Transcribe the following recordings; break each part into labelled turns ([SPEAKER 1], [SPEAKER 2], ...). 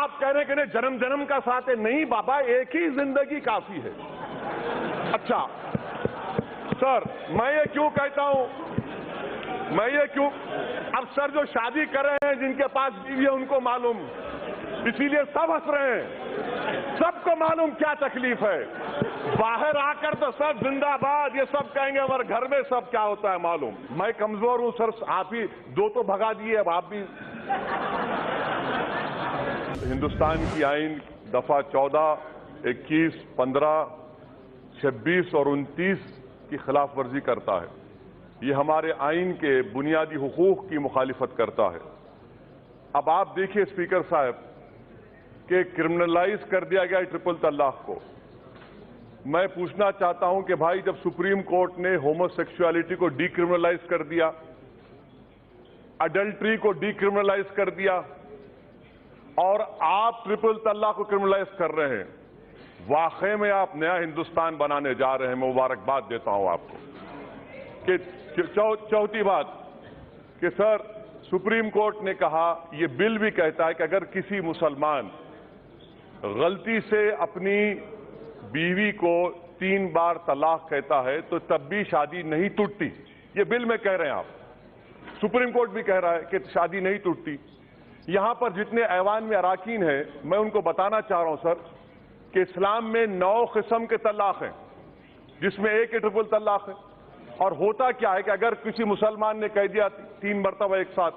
[SPEAKER 1] آپ کہہ رہے ہیں کہ نہیں جنم جنم کا ساتھ ہے. نہیں بابا, ایک ہی زندگی کافی ہے. اچھا سر, میں یہ کیوں کہتا ہوں, اب سر جو شادی کر رہے ہیں جن کے پاس بیوی ہے ان کو معلوم, اسی لیے سب ہنس رہے ہیں, سب کو معلوم کیا تکلیف ہے. باہر آ کر تو سب زندہ باد یہ سب کہیں گے, مگر گھر میں سب کیا ہوتا ہے معلوم. میں کمزور ہوں سر, آپ ہی دو تو بھگا دیے, اب آپ بھی. ہندوستان کی آئین دفعہ 14, 21, 15, 26 اور 29 کی خلاف ورزی کرتا ہے. یہ ہمارے آئین کے بنیادی حقوق کی مخالفت کرتا ہے. اب آپ دیکھیے اسپیکر صاحب کہ کرمنلائز کر دیا گیا ٹرپل طلاق کو. میں پوچھنا چاہتا ہوں کہ بھائی جب سپریم کورٹ نے ہومو سیکسولیٹی کو ڈی کرمنلائز کر دیا, اڈلٹری کو ڈی کرمنلائز کر دیا, اور آپ ٹرپل طلاق کو کرمنلائز کر رہے ہیں, واقعی میں آپ نیا ہندوستان بنانے جا رہے ہیں. میں مبارکباد دیتا ہوں آپ کو. کہ چوتھی بات کہ سر سپریم کورٹ نے کہا, یہ بل بھی کہتا ہے کہ اگر کسی مسلمان غلطی سے اپنی بیوی کو 3 بار طلاق کہتا ہے تو تب بھی شادی نہیں ٹوٹتی. یہ بل میں کہہ رہے ہیں آپ, سپریم کورٹ بھی کہہ رہا ہے کہ شادی نہیں ٹوٹتی. یہاں پر جتنے ایوان میں اراکین ہیں میں ان کو بتانا چاہ رہا ہوں سر کہ اسلام میں 9 قسم کے طلاق ہیں, جس میں ایک ٹرپل طلاق ہے. اور ہوتا کیا ہے کہ اگر کسی مسلمان نے کہہ دیا 3 مرتبہ ایک ساتھ,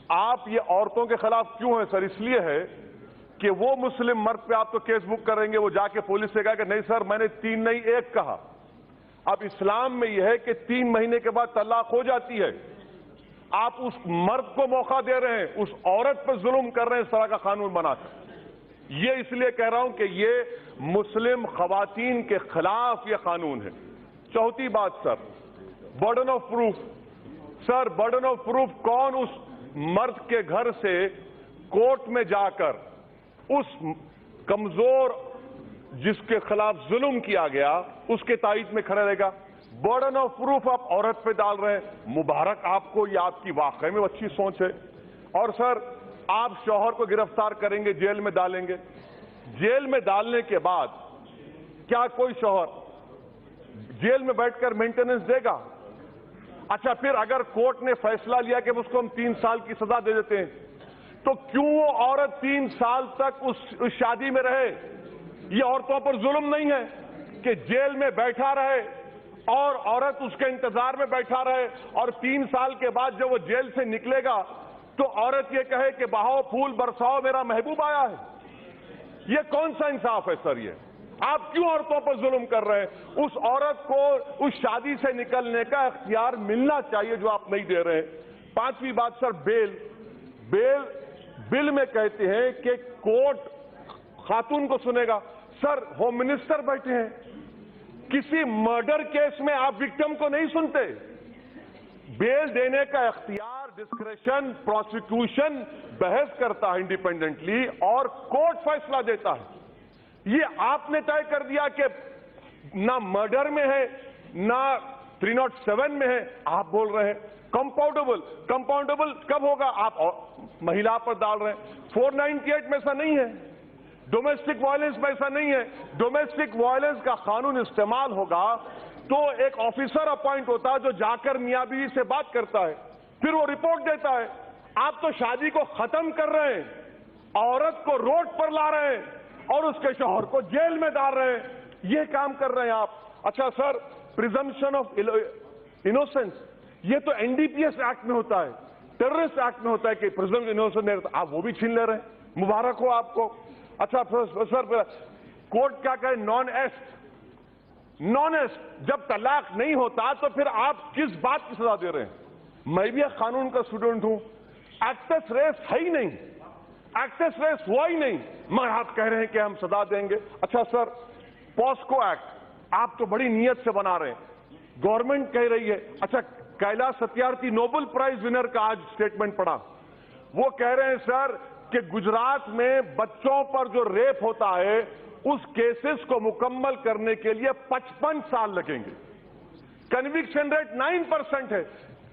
[SPEAKER 1] آپ یہ عورتوں کے خلاف کیوں ہیں سر؟ اس لیے ہے کہ وہ مسلم مرد پہ آپ تو کیس بک کریں گے, وہ جا کے پولیس سے کہا کہ نہیں سر میں نے 3 نہیں 1 کہا. اب اسلام میں یہ ہے کہ 3 مہینے کے بعد طلاق ہو جاتی ہے. آپ اس مرد کو موقع دے رہے ہیں, اس عورت پہ ظلم کر رہے ہیں اس طرح کا قانون بنا کر. یہ اس لیے کہہ رہا ہوں کہ یہ مسلم خواتین کے خلاف یہ قانون ہے. چوتھی بات sir, burden of proof. Sir burden of proof کون اس مرد کے گھر سے کورٹ میں جا کر اس کمزور جس کے خلاف ظلم کیا گیا اس کے تائید میں کھڑا رہے گا؟ برڈن آف پروف آپ عورت پہ ڈال رہے ہیں. مبارک آپ کو, یہ آپ کی واقعی میں اچھی سوچ ہے. اور سر آپ شوہر کو گرفتار کریں گے, جیل میں ڈالیں گے. جیل میں ڈالنے کے بعد کیا کوئی شوہر جیل میں بیٹھ کر مینٹیننس دے گا؟ اچھا پھر اگر کورٹ نے فیصلہ لیا کہ اس کو ہم 3 سال کی سزا دے دیتے ہیں, تو کیوں وہ عورت 3 سال تک اس شادی میں رہے؟ یہ عورتوں پر ظلم نہیں ہے کہ جیل میں بیٹھا رہے اور عورت اس کے انتظار میں بیٹھا رہے, اور 3 سال کے بعد جب وہ جیل سے نکلے گا تو عورت یہ کہے کہ بہاؤ پھول برساؤ میرا محبوب آیا ہے؟ یہ کون سا انصاف ہے سر؟ یہ آپ کیوں عورتوں پر ظلم کر رہے ہیں؟ اس عورت کو اس شادی سے نکلنے کا اختیار ملنا چاہیے جو آپ نہیں دے رہے ہیں. 5ویں بات سر, بیل. بل میں کہتے ہیں کہ کورٹ خاتون کو سنے گا. سر ہوم منسٹر بیٹھے ہیں, کسی مرڈر کیس میں آپ وکٹم کو نہیں سنتے. بیل دینے کا اختیار ڈسکریشن پروسیکیوشن بحث کرتا ہے انڈیپینڈنٹلی, اور کورٹ فیصلہ دیتا ہے. یہ آپ نے طے کر دیا کہ نہ مرڈر میں ہے نہ 307 میں ہے. آپ بول رہے ہیں کمپاؤنڈیبل کب ہوگا؟ آپ مہیلا پر ڈال رہے ہیں. 498 میں ایسا نہیں ہے. ڈومیسٹک وائلنس میں ایسا نہیں ہے. ڈومیسٹک وائلنس کا قانون استعمال ہوگا تو ایک آفیسر اپوائنٹ ہوتا ہے جو جا کر میاں بیوی سے بات کرتا ہے, پھر وہ رپورٹ دیتا ہے. آپ تو شادی کو ختم کر رہے ہیں, عورت کو روڈ پر لا رہے ہیں اور اس کے شوہر کو جیل میں ڈال رہے ہیں. یہ کام کر رہے ہیں آپ. اچھا سر, پریزمپشن آف انوسنس, یہ تو NDPS ایکٹ میں ہوتا ہے, ٹیررسٹ ایکٹ میں ہوتا ہے کہ پریزمپشن آف انوسنس, آپ وہ بھی چھین لے رہے ہیں. مبارک ہو آپ کو. اچھا سر, کورٹ کیا کہے, نان ایسٹ جب طلاق نہیں ہوتا تو پھر آپ کس بات کی سزا دے رہے ہیں؟ میں بھی ایک قانون کا اسٹوڈنٹ ہوں. ایکٹس ریس ہے ہی نہیں, ایکٹس ریس ہوا ہی نہیں, مگر آپ کہہ رہے ہیں کہ ہم سزا دیں گے. اچھا سر, پاسکو ایکٹ آپ تو بڑی نیت سے بنا رہے ہیں, گورنمنٹ کہہ رہی ہے. اچھا Kailash Satyarthi Nobel prize winner کا آج سٹیٹمنٹ پڑھا, وہ کہہ رہے ہیں سر کہ گجرات میں بچوں پر جو ریپ ہوتا ہے اس کیسز کو مکمل کرنے کے لیے 55 سال لگیں گے. کنوکشن ریٹ 9% ہے.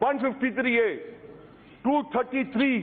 [SPEAKER 1] 153A, 233,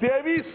[SPEAKER 1] 23